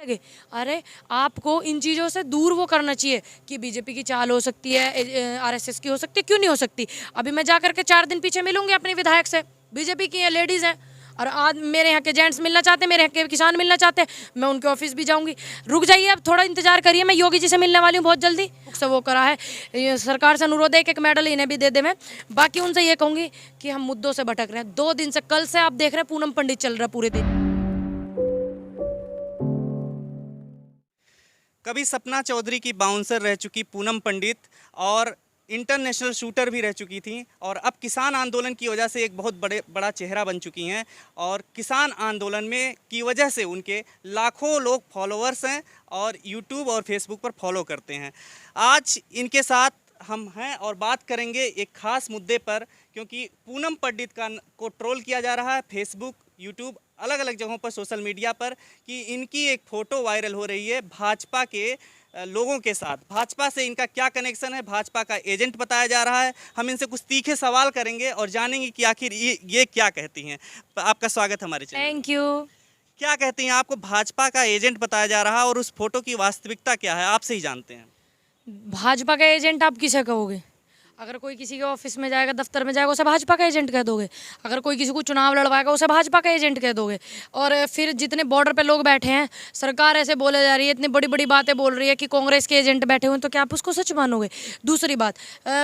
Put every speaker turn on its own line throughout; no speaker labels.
लगे। अरे आपको इन चीज़ों से दूर वो करना चाहिए कि बीजेपी की चाल हो सकती है, आरएसएस की हो सकती है, क्यों नहीं हो सकती। अभी मैं जा करके 4 दिन पीछे मिलूंगी अपने विधायक से, बीजेपी की हैं, लेडीज़ हैं, और आज मेरे यहाँ के जेंट्स मिलना चाहते हैं, मेरे यहाँ के किसान मिलना चाहते हैं, मैं उनके ऑफिस भी जाऊंगी। रुक जाइए, अब थोड़ा इंतजार करिए, मैं योगी जी से मिलने वाली हूँ बहुत जल्दी। से वो करा है, ये सरकार से अनुरोध है एक मेडल इन्हें भी दे दे। मैं बाकी उनसे ये कहूँगी कि हम मुद्दों से भटक रहे हैं 2 दिन से, कल से आप देख रहे हैं पूनम पंडित चल रहा है पूरे दिन।
कभी सपना चौधरी की बाउंसर रह चुकी पूनम पंडित और इंटरनेशनल शूटर भी रह चुकी थी, और अब किसान आंदोलन की वजह से एक बहुत बड़ा चेहरा बन चुकी हैं, और किसान आंदोलन में की वजह से उनके लाखों लोग फॉलोअर्स हैं और यूट्यूब और फेसबुक पर फॉलो करते हैं। आज इनके साथ हम हैं और बात करेंगे एक खास मुद्दे पर, क्योंकि पूनम पंडित को ट्रोल किया जा रहा है फेसबुक, यूट्यूब, अलग अलग जगहों पर, सोशल मीडिया पर, कि इनकी एक फ़ोटो वायरल हो रही है भाजपा के लोगों के साथ। भाजपा से इनका क्या कनेक्शन है, भाजपा का एजेंट बताया जा रहा है। हम इनसे कुछ तीखे सवाल करेंगे और जानेंगे कि आखिर ये क्या कहती हैं। आपका स्वागत हमारे चैनल।
Thank you.
क्या कहती हैं, आपको भाजपा का एजेंट बताया जा रहा है और उस फोटो की वास्तविकता क्या है, आपसे ही जानते हैं।
भाजपा का एजेंट आप किसे कहोगे? अगर कोई किसी के ऑफिस में जाएगा, दफ्तर में जाएगा, उसे भाजपा का एजेंट कह दोगे। अगर कोई किसी को चुनाव लड़वाएगा, उसे भाजपा का एजेंट कह दोगे। और फिर जितने बॉर्डर पे लोग बैठे हैं, सरकार ऐसे बोले जा रही है, इतनी बड़ी बड़ी बातें बोल रही है कि कांग्रेस के एजेंट बैठे हुए हैं, तो क्या आप उसको सच मानोगे? दूसरी बात,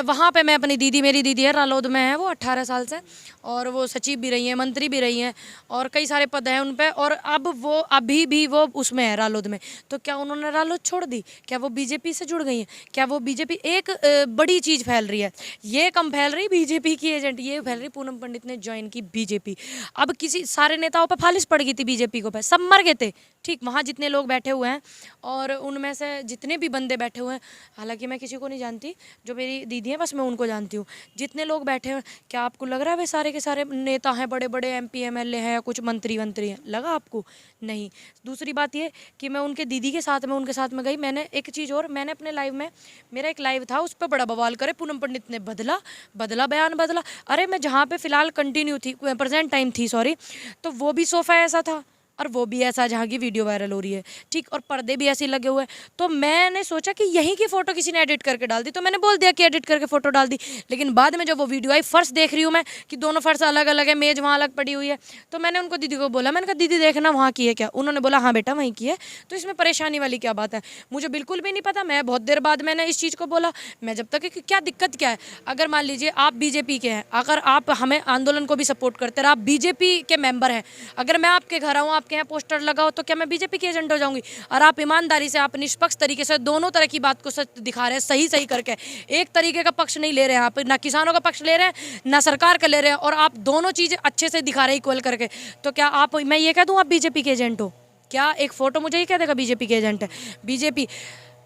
वहाँ पर मैं अपनी दीदी, मेरी दीदी है रालोद में है, वो 18 साल से, और वो सचिव भी रही हैं, मंत्री भी रही हैं, और कई सारे पद हैं उन पर, और अब वो अभी भी वो उसमें है रालोद में। तो क्या उन्होंने रालोद छोड़ दी? क्या वो बीजेपी से जुड़ गई हैं? क्या वो बीजेपी, एक बड़ी चीज़ फैल रही है, ये कम फैल रही बीजेपी की एजेंट, ये फैल रही पूनम पंडित ने ज्वाइन की बीजेपी। अब किसी सारे नेताओं पे फालिश पड़ गई थी बीजेपी को, पे सब मर गए थे, ठीक, वहाँ जितने लोग बैठे हुए हैं, और उनमें से जितने भी बंदे बैठे हुए हैं, हालांकि मैं किसी को नहीं जानती, जो मेरी दीदी हैं बस मैं उनको जानती हूँ, जितने लोग बैठे हैं, क्या आपको लग रहा है वे सारे के सारे नेता हैं, बड़े बड़े MP MLA हैं, कुछ मंत्री वंत्री हैं? लगा आपको? नहीं। दूसरी बात ये कि मैं उनके दीदी के साथ में, उनके साथ में गई, मैंने एक चीज़ और, मैंने अपने लाइव में, मेरा एक लाइव था, उस पर बड़ा बवाल करे पूनम पंडित ने, बदला बयान बदला। अरे मैं जहाँ पे फिलहाल कंटिन्यू थी, प्रेजेंट टाइम थी, सॉरी, तो वो भी सोफ़ा ऐसा था और वो भी ऐसा जहाँ की वीडियो वायरल हो रही है, ठीक, और पर्दे भी ऐसे लगे हुए हैं। तो मैंने सोचा कि यहीं की फ़ोटो किसी ने एडिट करके डाल दी, तो मैंने बोल दिया कि एडिट करके फ़ोटो डाल दी। लेकिन बाद में जब वो वीडियो आई, फ़र्श देख रही हूँ मैं कि दोनों फ़र्श अलग अलग है, मेज़ वहाँ अलग पड़ी हुई है, तो मैंने उनको दीदी को बोला, मैंने कहा दीदी देखना वहाँ की है क्या? उन्होंने बोला हाँ बेटा वहीं की है। तो इसमें परेशानी वाली क्या बात है? मुझे बिल्कुल भी नहीं पता, मैं बहुत देर बाद मैंने इस चीज़ को बोला। मैं जब तक कि क्या दिक्कत क्या है, अगर मान लीजिए आप बीजेपी के हैं, अगर आप हमें आंदोलन को भी सपोर्ट करते हैं, आप बीजेपी के मेंबर हैं, अगर मैं आपके घर आऊँ, आपके यहाँ पोस्टर लगाओ, तो क्या मैं बीजेपी के एजेंट हो जाऊंगी? और आप ईमानदारी से, आप निष्पक्ष तरीके से दोनों तरह की बात को सच दिखा रहे हैं, सही सही करके, एक तरीके का पक्ष नहीं ले रहे हैं आप, ना किसानों का पक्ष ले रहे हैं ना सरकार का ले रहे हैं, और आप दोनों चीज़ें अच्छे से दिखा रहे हैं इक्वल करके, तो क्या आप, मैं ये कह दूँ आप बीजेपी के एजेंट हो? क्या एक फ़ोटो मुझे ये कह देगा बीजेपी के एजेंट है? बीजेपी,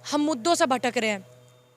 हम मुद्दों से भटक रहे हैं।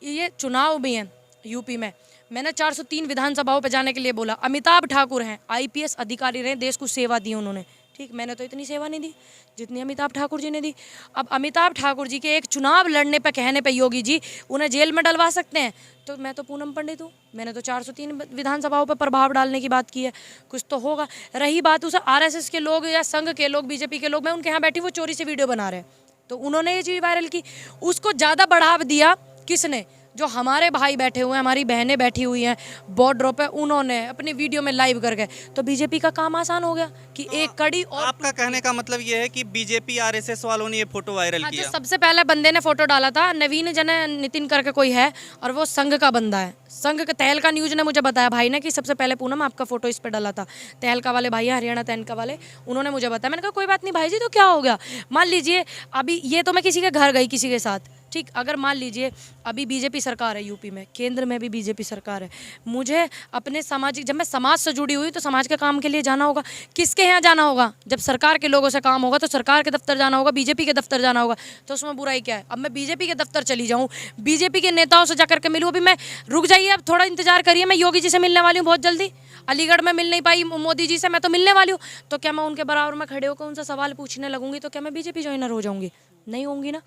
ये चुनाव भी हैं यूपी में, मैंने 403 विधानसभाओं पर जाने के लिए बोला। अमिताभ ठाकुर हैं, IPS अधिकारी रहे, देश को सेवा दी उन्होंने, ठीक, मैंने तो इतनी सेवा नहीं दी जितनी अमिताभ ठाकुर जी ने दी। अब अमिताभ ठाकुर जी के एक चुनाव लड़ने पे, कहने पे योगी जी उन्हें जेल में डलवा सकते हैं, तो मैं तो पूनम पंडित हूँ, मैंने तो 403 विधानसभाओं पे प्रभाव डालने की बात की है, कुछ तो होगा। रही बात उसे RSS के लोग या संघ के लोग, बीजेपी के लोग, मैं उनके यहाँ बैठी, वो चोरी से वीडियो बना रहे हैं, तो उन्होंने ये चीज़ वायरल की, उसको ज़्यादा बढ़ावा दिया किसने? जो हमारे भाई बैठे हुए हैं, हमारी बहनें बैठी हुई हैं बॉर्डरों पे, उन्होंने अपनी वीडियो में लाइव करके, तो बीजेपी का काम आसान हो गया कि एक कड़ी। और
आपका कहने का मतलब ये है कि बीजेपी RSS वालों ने ये फोटो वायरल
हाँ,
किया?
जो सबसे पहले बंदे ने फोटो डाला था, नवीन जन नितिन करके कोई है, और वो संघ का बंदा है, संघ का तहलका न्यूज ने मुझे बताया भाई ने कि सबसे पहले पूनम आपका फोटो इस पर डाला था, तहलका वाले भाई है, हरियाणा तहलका वाले, उन्होंने मुझे बताया। मैंने कहा कोई बात नहीं भाई जी, तो क्या हो गया? मान लीजिए अभी ये तो मैं किसी के घर गई किसी के साथ, ठीक, अगर मान लीजिए अभी बीजेपी सरकार है यूपी में, केंद्र में भी बीजेपी सरकार है, मुझे अपने सामाजिक, जब मैं समाज से जुड़ी हुई तो समाज के काम के लिए जाना होगा। किसके यहाँ जाना होगा? जब सरकार के लोगों से काम होगा तो सरकार के दफ्तर जाना होगा, बीजेपी के दफ्तर जाना होगा, तो उसमें बुराई क्या है? अब मैं बीजेपी के दफ्तर चली जाऊँ, बीजेपी के नेताओं से जाकर के मिलूँ, अभी मैं, रुक जाइए, अब थोड़ा इंतजार करिए, मैं योगी जी से मिलने वाली हूँ बहुत जल्दी। अलीगढ़ में मिल नहीं पाई मोदी जी से, मैं तो मिलने वाली हूँ, तो क्या मैं उनके बराबर में खड़े होकर उनसे सवाल पूछने लगूंगी, तो क्या मैं बीजेपी ज्वाइनर हो जाऊंगी? नहीं होंगी ना।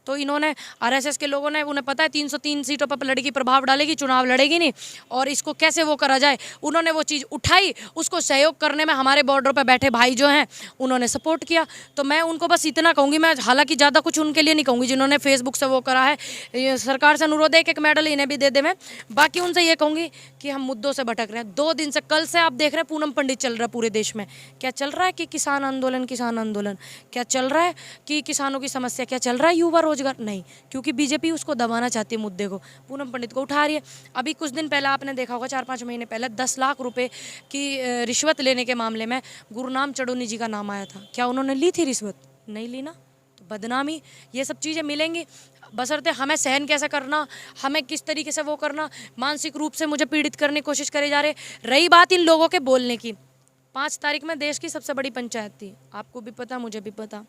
तो इन्होंने आरएसएस के लोगों ने, उन्हें पता है 303 सीटों पर लड़की प्रभाव डालेगी, चुनाव लड़ेगी नहीं, और इसको कैसे वो करा जाए, उन्होंने वो चीज़ उठाई, उसको सहयोग करने में हमारे बॉर्डर पर बैठे भाई जो हैं उन्होंने सपोर्ट किया। तो मैं उनको बस इतना कहूँगी, मैं हालांकि ज़्यादा कुछ उनके लिए नहीं कहूँगी जिन्होंने फेसबुक से वो करा है, ये सरकार से अनुरोध है एक मेडल इन्हें भी दे दे। मैं बाकी उनसे ये कहूँगी कि हम मुद्दों से भटक रहे हैं। 2 दिन से, कल से आप देख रहे हैं पूनम पंडित चल रहा है पूरे देश में। क्या चल रहा है कि किसान आंदोलन, क्या चल रहा है कि किसानों की समस्या, क्या चल रहा है युवा रोजगार? नहीं, क्योंकि बीजेपी उसको दबाना चाहती है मुद्दे को, पूनम पंडित को उठा रही है। अभी कुछ दिन पहले आपने देखा होगा, 4-5 महीने पहले 10 लाख रुपए की रिश्वत लेने के मामले में गुरनाम चढ़ूनी जी का नाम आया था। क्या उन्होंने ली थी रिश्वत? नहीं ली ना। तो बदनामी, ये सब चीज़ें मिलेंगी, बशर्ते हमें सहन कैसे करना, हमें किस तरीके से वो करना, मानसिक रूप से मुझे पीड़ित करने की कोशिश करे जा रहे। रही बात इन लोगों के बोलने की, 5 तारीख में देश की सबसे बड़ी पंचायत थी, आपको भी पता, मुझे भी पता।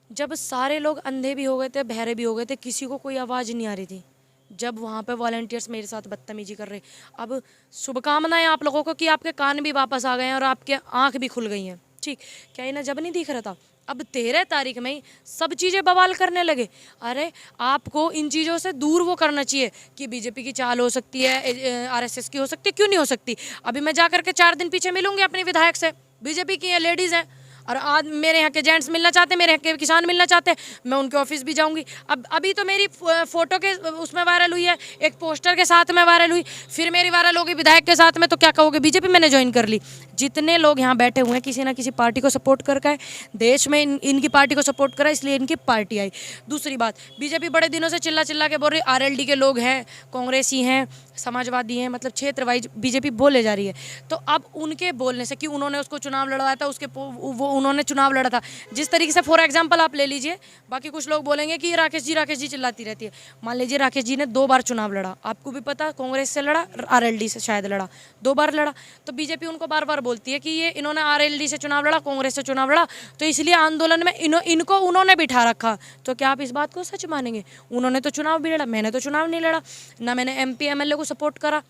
जब सारे लोग अंधे भी हो गए थे, बहरे भी हो गए थे, किसी को कोई आवाज़ नहीं आ रही थी, जब वहाँ पे वॉलंटियर्स मेरे साथ बदतमीजी कर रहे। अब शुभकामनाएं आप लोगों को कि आपके कान भी वापस आ गए हैं और आपके आँख भी खुल गई हैं, ठीक। क्या इन्हें जब नहीं दिख रहा था? अब 13 तारीख में ही सब चीज़ें बवाल करने लगे। अरे आपको इन चीज़ों से दूर वो करना चाहिए कि बीजेपी की चाल हो सकती है, आरएसएस की हो सकती है, क्यों नहीं हो सकती? अभी मैं जा करके 4 दिन पीछे मिलूंगी अपने विधायक से, बीजेपी की हैं, लेडीज़ हैं, और आज मेरे यहाँ के जेंट्स मिलना चाहते हैं, मेरे यहाँ के किसान मिलना चाहते हैं, मैं उनके ऑफिस भी जाऊंगी। अब अभी तो मेरी फ़ोटो के उसमें वायरल हुई है, एक पोस्टर के साथ में वायरल हुई, फिर मेरी वायरल होगी विधायक के साथ में, तो क्या कहोगे? बीजेपी मैंने ज्वाइन कर ली। जितने लोग यहाँ बैठे हुए हैं किसी ना किसी पार्टी को सपोर्ट करके आए, देश में इनकी पार्टी को सपोर्ट करा, इसलिए इनकी पार्टी आई। दूसरी बात, बीजेपी बड़े दिनों से चिल्ला चिल्ला के बोल रही, आरएलडी के लोग हैं, कांग्रेसी हैं, समाजवादी हैं, मतलब क्षेत्र वाइज बीजेपी बोले जा रही है। तो अब उनके बोलने से कि उन्होंने उसको चुनाव लड़वाया था, उसके वो उन्होंने चुनाव लड़ा था, जिस तरीके से फॉर एग्जांपल आप ले लीजिए, बाकी कुछ लोग बोलेंगे कि राकेश जी चिल्लाती रहती है। मान लीजिए राकेश जी ने 2 बार चुनाव लड़ा, आपको भी पता, कांग्रेस से लड़ा, आरएलडी से शायद लड़ा, 2 बार लड़ा। तो बीजेपी उनको बार बार बोलती है कि ये इन्होंने आरएलडी से चुनाव लड़ा, कांग्रेस से चुनाव लड़ा, तो इसलिए आंदोलन में इनको उन्होंने बिठा रखा। तो क्या आप इस बात को सच मानेंगे? उन्होंने तो चुनाव भी लड़ा, मैंने तो चुनाव नहीं लड़ा, ना मैंने MP MLA को सपोर्ट करा,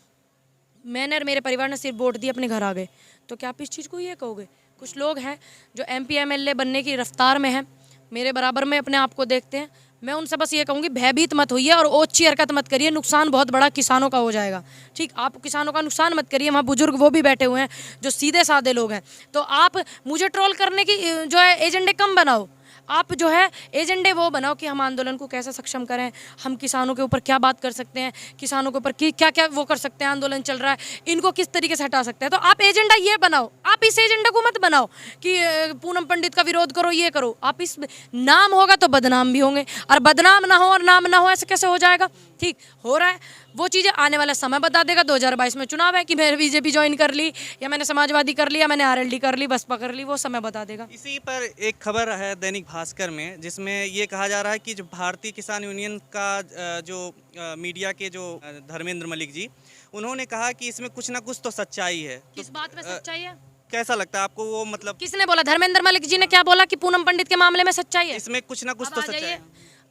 मैंने और मेरे परिवार ने सिर्फ वोट दिए, अपने घर आ गए। तो क्या आप इस चीज़ को ये कहोगे? कुछ लोग हैं जो MP MLA बनने की रफ्तार में हैं, मेरे बराबर में अपने आप को देखते हैं, मैं उनसे बस ये कहूँगी भयभीत मत होइए और ओछी हरकत मत करिए, नुकसान बहुत बड़ा किसानों का हो जाएगा, ठीक। आप किसानों का नुकसान मत करिए, वहाँ बुजुर्ग वो भी बैठे हुए हैं जो सीधे साधे लोग हैं। तो आप मुझे ट्रोल करने की जो है एजेंडे कम बनाओ, आप जो है एजेंडे वो बनाओ कि हम आंदोलन को कैसे सक्षम करें, हम किसानों के ऊपर क्या बात कर सकते हैं, किसानों के ऊपर क्या क्या वो कर सकते हैं, आंदोलन चल रहा है इनको किस तरीके से हटा सकते हैं। तो आप एजेंडा ये बनाओ, आप इस एजेंडा को मत बनाओ कि पूनम पंडित का विरोध करो, ये करो। आप इस नाम होगा तो बदनाम भी होंगे, और बदनाम ना हो और नाम ना हो, ऐसे कैसे हो जाएगा? ठीक हो रहा है, वो चीज़ें आने वाला समय बता देगा। 2022 में चुनाव है कि मैंने बीजेपी ज्वाइन कर ली, या मैंने समाजवादी कर लिया, मैंने आरएलडी कर ली, बसपा कर ली, वो समय बता देगा।
इसी पर एक खबर है दैनिक भास्कर में, जिसमें ये कहा जा रहा है कि जो भारतीय किसान यूनियन का मीडिया के जो धर्मेंद्र मलिक जी, उन्होंने कहा कि इसमें कुछ ना कुछ तो सच्चाई है।
किस बात में सच्चाई है?
कैसा लगता है आपको वो, मतलब
किसने बोला? धर्मेंद्र मलिक जी ने क्या बोला कि पूनम पंडित के मामले में सच्चाई है?
इसमें कुछ ना कुछ तो सच्चाई है।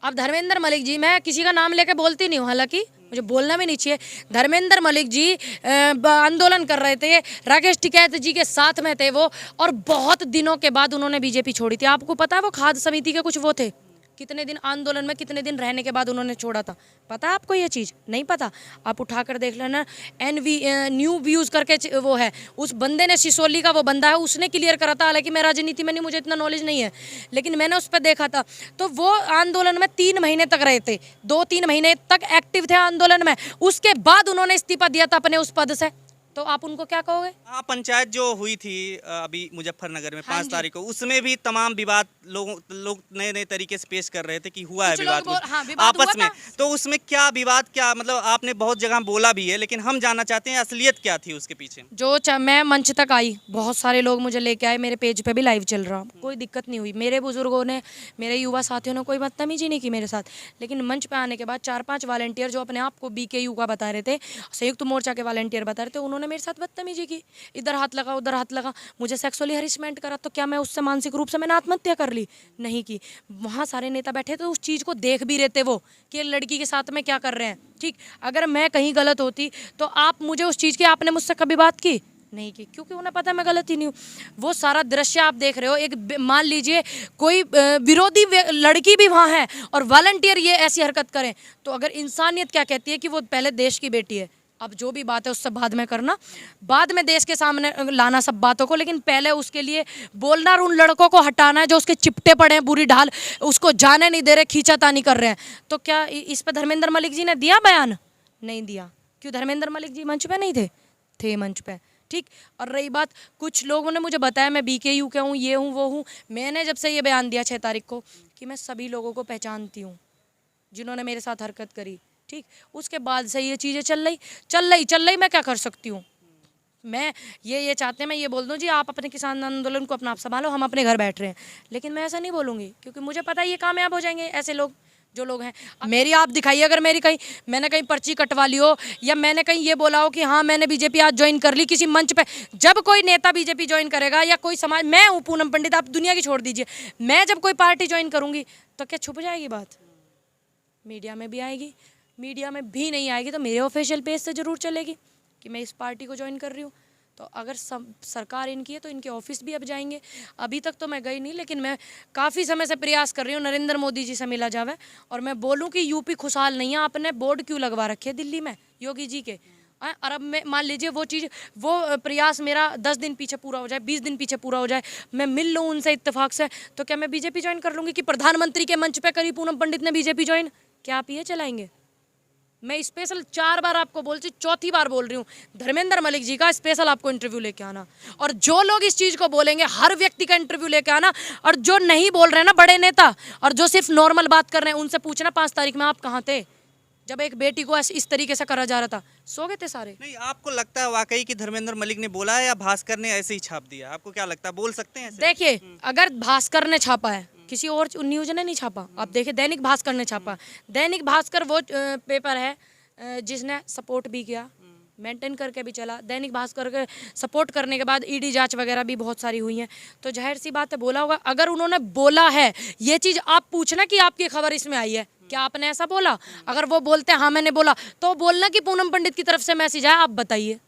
अब धर्मेंद्र मलिक जी, मैं किसी का नाम लेके बोलती नहीं हूँ, हालांकि मुझे बोलना भी नहीं चाहिए। धर्मेंद्र मलिक जी आंदोलन कर रहे थे, राकेश टिकैत जी के साथ में थे वो, और बहुत दिनों के बाद उन्होंने बीजेपी छोड़ी थी। आपको पता है वो खाद्य समिति के कुछ वो थे, कितने दिन आंदोलन में, कितने दिन रहने के बाद उन्होंने छोड़ा था? पता है आपको ये चीज़? नहीं पता? आप उठा कर देख लेना, न्यू व्यूज़ करके वो है, उस बंदे ने, सिसोली का वो बंदा है, उसने क्लियर करा था। हालांकि मैं राजनीति में नहीं, मुझे इतना नॉलेज नहीं है, लेकिन मैंने उस पर देखा था। तो वो आंदोलन में 3 महीने तक रहे थे, 2-3 महीने तक एक्टिव थे आंदोलन में, उसके बाद उन्होंने इस्तीफा दिया था अपने उस पद से। तो आप उनको क्या कहोगे?
हाँ, पंचायत जो हुई थी अभी मुजफ्फरनगर में 5 तारीख को, उसमें भी तमाम विवाद लोग नए नए तरीके से पेश कर रहे थे कि हुआ है विवाद,
विवाद
आपस में। तो उसमें क्या विवाद, क्या मतलब आपने बहुत जगह बोला भी है, लेकिन हम जानना चाहते हैं असलियत क्या थी उसके पीछे।
मैं मंच तक आई, बहुत सारे लोग मुझे लेके आए, मेरे पेज पे भी लाइव चल रहा, कोई दिक्कत नहीं हुई, मेरे बुजुर्गों ने, मेरे युवा साथियों ने कोई बदतमीजी नहीं की मेरे साथ। लेकिन मंच पे आने के बाद 4-5 वॉलंटियर जो अपने आप को BKU का बता रहे थे, संयुक्त मोर्चा के वॉलंटियर बता रहे थे, उन्होंने मेरे साथ बदतमीजी की, इधर हाथ लगा उधर हाथ लगा, मुझे सेक्सुअली हरिसमेंट करा। तो क्या मैं उससे मानसिक रूप से मैंने आत्महत्या कर ली? नहीं की। वहाँ सारे नेता बैठे तो उस चीज़ को देख भी रहे थे वो कि लड़की के साथ में क्या कर रहे हैं, ठीक। अगर मैं कहीं गलत होती तो आप मुझे उस चीज़ की, आपने मुझसे कभी बात की? नहीं की, क्योंकि उन्हें पता है मैं गलत ही नहीं हूँ। वो सारा दृश्य आप देख रहे हो, मान लीजिए कोई विरोधी लड़की भी वहाँ है और वॉलंटियर ये ऐसी हरकत करें, तो अगर इंसानियत क्या कहती है कि वो पहले देश की बेटी है। अब जो भी बात है उससे बाद में करना, बाद में देश के सामने लाना सब बातों को, लेकिन पहले उसके लिए बोलना और उन लड़कों को हटाना है जो उसके चिपटे पड़े हैं बुरी ढाल, उसको जाने नहीं दे रहे, खींचातानी कर रहे हैं। तो क्या इस पर धर्मेंद्र मलिक जी ने दिया बयान? नहीं दिया। क्यों? धर्मेंद्र मलिक जी मंच पे नहीं थे? थे मंच पे, ठीक। और रही बात, कुछ लोगों ने मुझे बताया मैं BKU का हूँ, ये हूँ वो हूँ। मैंने जब से ये बयान दिया 6 तारीख को कि मैं सभी लोगों को पहचानती हूँ जिन्होंने मेरे साथ हरकत करी, ठीक, उसके बाद से ये चीज़ें चल रही। मैं क्या कर सकती हूँ? मैं ये चाहते हैं मैं ये बोल दूँ जी आप अपने किसान आंदोलन को अपना आप संभालो, हम अपने घर बैठ रहे हैं, लेकिन मैं ऐसा नहीं बोलूँगी, क्योंकि मुझे पता है ये कामयाब हो जाएंगे ऐसे लोग जो लोग हैं। मेरी आप दिखाइए, अगर मैंने कहीं पर्ची कटवा ली हो या मैंने कहीं ये बोला हो कि हाँ मैंने बीजेपी आज ज्वाइन कर ली किसी मंच पे, जब कोई नेता बीजेपी ज्वाइन करेगा या कोई समाज, मैं हूँ पूनम पंडित, आप दुनिया की छोड़ दीजिए, मैं जब कोई पार्टी ज्वाइन करूँगी तो क्या छुप जाएगी बात? मीडिया में भी आएगी, मीडिया में भी नहीं आएगी तो मेरे ऑफिशियल पेज से ज़रूर चलेगी कि मैं इस पार्टी को ज्वाइन कर रही हूँ। तो अगर सरकार इनकी है तो इनके ऑफिस भी अब जाएंगे। अभी तक तो मैं गई नहीं, लेकिन मैं काफ़ी समय से प्रयास कर रही हूँ नरेंद्र मोदी जी से मिला जावे और मैं बोलूँ कि यूपी खुशहाल नहीं है, आपने बोर्ड क्यों लगवा रखे है दिल्ली में योगी जी के? और अब मैं मान लीजिए वो प्रयास मेरा 10 दिन पीछे पूरा हो जाए, 20 दिन पीछे पूरा हो जाए, मैं मिल लूँ उनसे इत्तेफाक से, तो क्या मैं बीजेपी ज्वाइन कर लूँगी कि प्रधानमंत्री के मंच पे करी पूनम पंडित ने बीजेपी ज्वाइन? क्या आप ये चलाएंगे? मैं स्पेशल 4 बार आपको बोल रही, चौथी बार बोल रही हूँ, धर्मेंद्र मलिक जी का स्पेशल आपको इंटरव्यू लेके आना, और जो लोग इस चीज़ को बोलेंगे हर व्यक्ति का इंटरव्यू लेके आना, और जो नहीं बोल रहे हैं ना बड़े नेता और जो सिर्फ नॉर्मल बात कर रहे हैं उनसे पूछना 5 तारीख में आप कहाँ थे जब एक बेटी को इस तरीके से करा जा रहा था? सो गए थे सारे।
नहीं, आपको लगता है वाकई कि धर्मेंद्र मलिक ने बोला है या भास्कर ने ऐसे ही छाप दिया? आपको क्या लगता है, बोल सकते हैं ऐसे?
देखिए, अगर भास्कर ने छापा है, किसी और न्यूज ने नहीं छापा, आप देखिए दैनिक भास्कर ने छापा। दैनिक भास्कर वो पेपर है जिसने सपोर्ट भी किया, मेंटेन करके भी चला। दैनिक भास्कर के सपोर्ट करने के बाद ईडी जांच वगैरह भी बहुत सारी हुई हैं, तो जाहिर सी बात है बोला होगा। अगर उन्होंने बोला है ये चीज़, आप पूछना कि आपकी खबर इसमें आई है, क्या आपने ऐसा बोला? अगर वो बोलते हैं हाँ मैंने बोला, तो बोलना कि पूनम पंडित की तरफ से मैसेज आया, आप बताइए।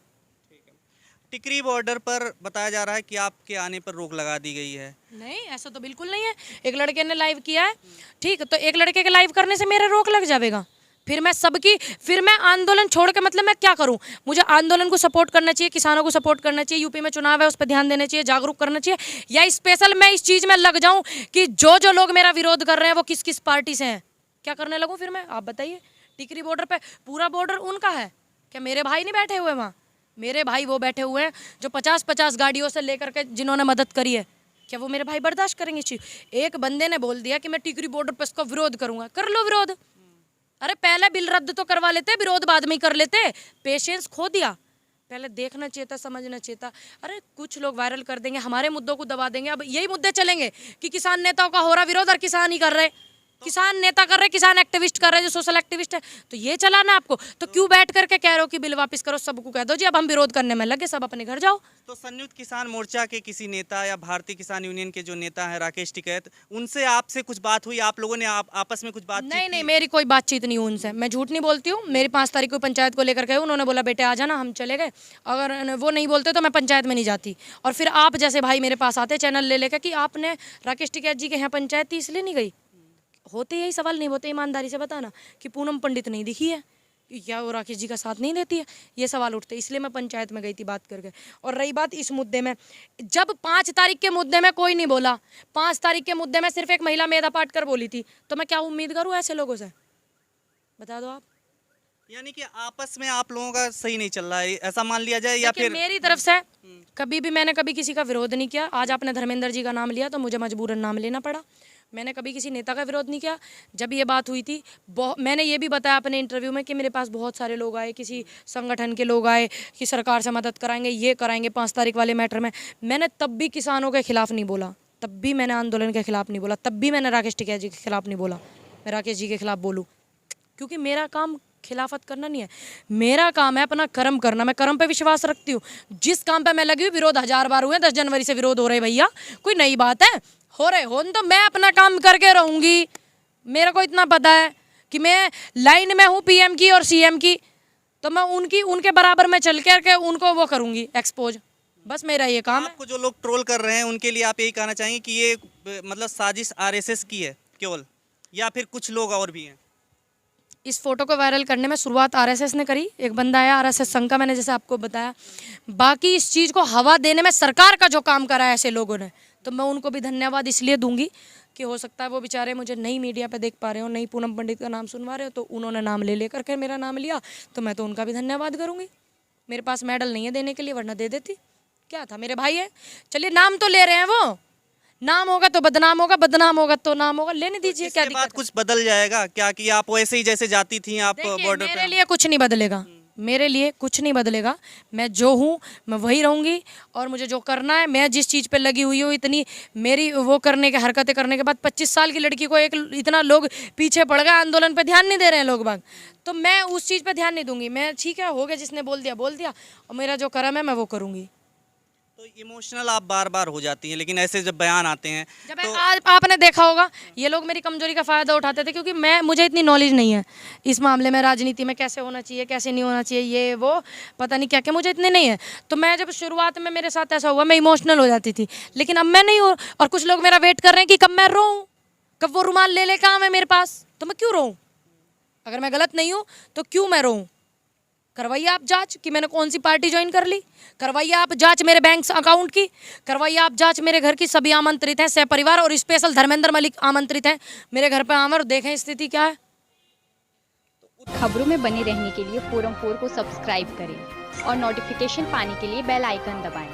टिकरी बॉर्डर पर बताया जा रहा है कि आपके आने पर रोक लगा दी गई है।
नहीं, ऐसा तो बिल्कुल नहीं है। एक लड़के ने लाइव किया है, ठीक, तो एक लड़के के लाइव करने से मेरे रोक लग जाएगा? फिर मैं आंदोलन छोड़ के मतलब मैं क्या करूं? मुझे आंदोलन को सपोर्ट करना चाहिए, किसानों को सपोर्ट करना चाहिए, यूपी में चुनाव है उस पर ध्यान देना चाहिए, जागरूक करना चाहिए, या स्पेशल मैं इस चीज़ में लग जाऊं कि जो लोग मेरा विरोध कर रहे हैं वो किस किस पार्टी से हैं? क्या करने लगूं फिर मैं? आप बताइए। टिकरी बॉर्डर पे पूरा बॉर्डर उनका है क्या? मेरे भाई नहीं बैठे हुए वहाँ? मेरे भाई वो बैठे हुए हैं जो 50-50 गाड़ियों से लेकर के जिन्होंने मदद करी है। क्या वो मेरे भाई बर्दाश्त करेंगे इस चीज़? एक बंदे ने बोल दिया कि मैं टिकरी बॉर्डर पर इसका विरोध करूंगा, कर लो विरोध। अरे पहले बिल रद्द तो करवा लेते, विरोध बाद में ही कर लेते। पेशेंस खो दिया, पहले देखना चाहिए था, समझना चाहिए था। अरे कुछ लोग वायरल कर देंगे, हमारे मुद्दों को दबा देंगे। अब यही मुद्दे चलेंगे कि किसान नेताओं का हो रहा विरोध और किसान ही कर रहे, किसान नेता कर रहे, किसान एक्टिविस्ट कर रहे, जो सोशल एक्टिविस्ट है, तो ये चलाना आपको। तो क्यों बैठ करके कह रहे हो कि बिल वापस करो? सबको कह दो जी अब हम विरोध करने में लगे, सब अपने घर जाओ।
तो संयुक्त किसान मोर्चा के किसी नेता या भारतीय किसान यूनियन के जो नेता हैं राकेश टिकैत, उनसे आपसे कुछ बात हुई? आप लोगों ने आपस में कुछ बात?
नहीं, मेरी कोई बातचीत नहीं हुई उनसे, मैं झूठ नहीं बोलती हूँ। मेरी 5 तारीख को पंचायत को लेकर गए, उन्होंने बोला बेटे आ जाना, हम चले गए। अगर वो नहीं बोलते तो मैं पंचायत में नहीं जाती। और फिर आप जैसे भाई मेरे पास आते चैनल ले लेकर कि आपने राकेश टिकैत जी के यहाँ पंचायत थी इसलिए नहीं गई। होते यही सवाल नहीं होते, ईमानदारी से बताना कि पूनम पंडित नहीं दिखी है, क्या वो राकेश जी का साथ नहीं देती है, ये सवाल उठते, इसलिए मैं पंचायत में गई थी बात करके। और रही बात इस मुद्दे में, जब 5 तारीख के मुद्दे में कोई नहीं बोला, 5 तारीख के मुद्दे में सिर्फ एक महिला मेधा पाटकर बोली थी, तो मैं क्या उम्मीद करूँ ऐसे लोगों से? बता दो आप।
यानी कि आपस में आप लोगों का सही नहीं चल रहा है, ऐसा मान लिया जाए? या फिर
मेरी तरफ से मैंने कभी किसी का विरोध नहीं किया। आज आपने धर्मेंद्र जी का नाम लिया तो मुझे मजबूरन नाम लेना पड़ा। मैंने कभी किसी नेता का विरोध नहीं किया। जब ये बात हुई थी, मैंने ये भी बताया अपने इंटरव्यू में कि मेरे पास बहुत सारे लोग आए, किसी संगठन के लोग आए कि सरकार से मदद कराएंगे, ये कराएंगे 5 तारीख वाले मैटर में। मैंने तब भी किसानों के खिलाफ नहीं बोला, तब भी मैंने आंदोलन के खिलाफ नहीं बोला, तब भी मैंने राकेश टिकैत जी के खिलाफ नहीं बोला। मैं राकेश जी के खिलाफ बोलूँ क्योंकि मेरा काम खिलाफत करना नहीं है, मेरा काम है अपना कर्म करना। मैं कर्म पे विश्वास रखती हूँ। जिस काम पे मैं लगी हुई, विरोध 1000 बार हुए, 10 जनवरी से विरोध हो रहे भैया, कोई नई बात है? हो रहे हो तो मैं अपना काम करके रहूँगी। मेरे को इतना पता है कि मैं लाइन में हूँ पीएम की और सीएम की, तो मैं उनके बराबर में चल करके उनको वो करूँगी एक्सपोज। बस मेरा ये काम है।
आपको जो लोग ट्रोल कर रहे हैं उनके लिए आप यही कहना चाहेंगे कि ये मतलब साजिश आरएसएस की है केवल, या फिर कुछ लोग और भी हैं?
इस फोटो को वायरल करने में शुरुआत आरएसएस ने करी, एक बंदा आया आरएसएस संघ का, मैंने जैसे आपको बताया। बाकी इस चीज़ को हवा देने में सरकार का जो काम करा है ऐसे लोगों ने, तो मैं उनको भी धन्यवाद इसलिए दूंगी कि हो सकता है वो बेचारे मुझे नई मीडिया पे देख पा रहे हो, नई पूनम पंडित का नाम सुनवा रहे हो, तो उन्होंने नाम ले लेकर के मेरा नाम लिया, तो मैं तो उनका भी धन्यवाद करूँगी। मेरे पास मेडल नहीं है देने के लिए, वरना दे देती। क्या था, मेरे भाई है। चलिए नाम तो ले रहे हैं वो, नाम होगा तो बदनाम होगा, बदनाम होगा तो नाम होगा, लेने दीजिए। क्या
इसके बाद
दिक्कत है?
कुछ बदल जाएगा क्या कि आप वैसे ही जैसे जाती थी आप
देखिए,
बॉर्डर
मेरे
पे?
लिए कुछ नहीं बदलेगा, मेरे लिए कुछ नहीं बदलेगा। मैं जो हूँ मैं वही रहूँगी, और मुझे जो करना है, मैं जिस चीज़ पे लगी हुई हूँ, इतनी मेरी वो करने के हरकतें करने के बाद 25 साल की लड़की को एक इतना लोग पीछे पड़ गए, आंदोलन पे ध्यान नहीं दे रहे हैं लोग बाग, तो मैं उस चीज़ पे ध्यान नहीं दूंगी। मैं ठीक है, हो गया, जिसने बोल दिया, और मेरा जो कर्म है मैं वो करूँगी।
तो इमोशनल आप बार बार हो जाती हैं, लेकिन ऐसे जब बयान आते हैं
जब
तो
आज आपने देखा होगा, ये लोग मेरी कमजोरी का फ़ायदा उठाते थे, क्योंकि मुझे इतनी नॉलेज नहीं है इस मामले में, राजनीति में कैसे होना चाहिए कैसे नहीं होना चाहिए, ये वो पता नहीं क्या क्या, मुझे इतने नहीं है। तो मैं जब शुरुआत में मेरे साथ ऐसा हुआ, मैं इमोशनल हो जाती थी, लेकिन अब मैं नहीं हूँ। और कुछ लोग मेरा वेट कर रहे हैं कि कब मैं रोऊँ, कब वो रुमाल ले काम है मेरे पास, तो मैं क्यों रोऊँ? अगर मैं गलत नहीं हूँ तो क्यों मैं रोऊँ? करवाइए आप जांच कि मैंने कौन सी पार्टी ज्वाइन कर ली, करवाइए आप जांच मेरे बैंक अकाउंट की, करवाइए आप जांच मेरे घर की। सभी आमंत्रित हैं, सहपरिवार, और स्पेशल धर्मेंद्र मलिक आमंत्रित हैं मेरे घर पर आकर देखें स्थिति क्या है।
खबरों में बने रहने के लिए फोरम 4 को सब्सक्राइब करें और नोटिफिकेशन पाने के लिए बेल आइकन दबाएं।